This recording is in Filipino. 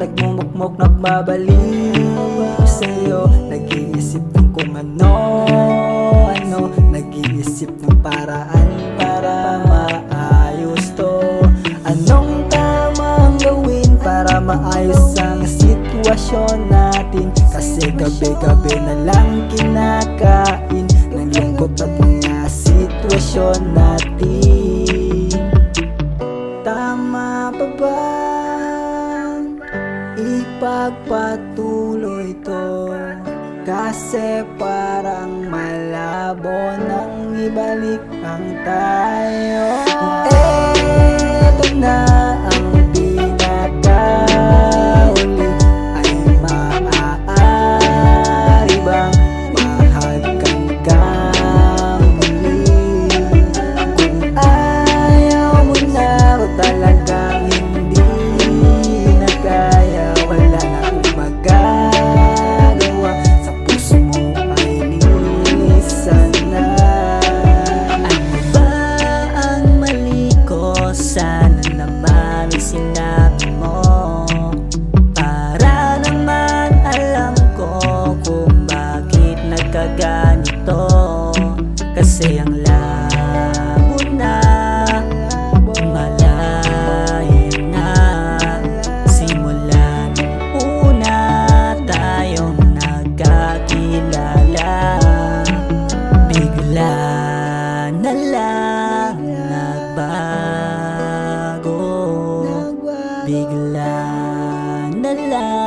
nagmumukmok, nagbabaliw sa'yo. Nag-iisip ng kung ano, nag-iisip ng paraan para maayos to. Anong tamang gawin para maayos ang sitwasyon natin? Kasi gabi-gabi na lang kinakain ng lungkot at mga sitwasyon natin. Tama pa ba ipagpatuloy to? Kasi parang malabo nang ibalik ang tayo. Eto na ang pinakahuli. Ay maaari bang mahagkan kang muli? Kung ayaw mo na ako talagang hindi na kaya, wala na akong magagawa. Sa puso mo ay linisan na. Ano ba ang mali ko? Sana naman ay sinabi mo, para naman alam ko kung bakit nagkaganito. Kasi ang labo na, malayo na, simula nung una tayong nagkakilala. Bigla na lang nagbago, bigla na lang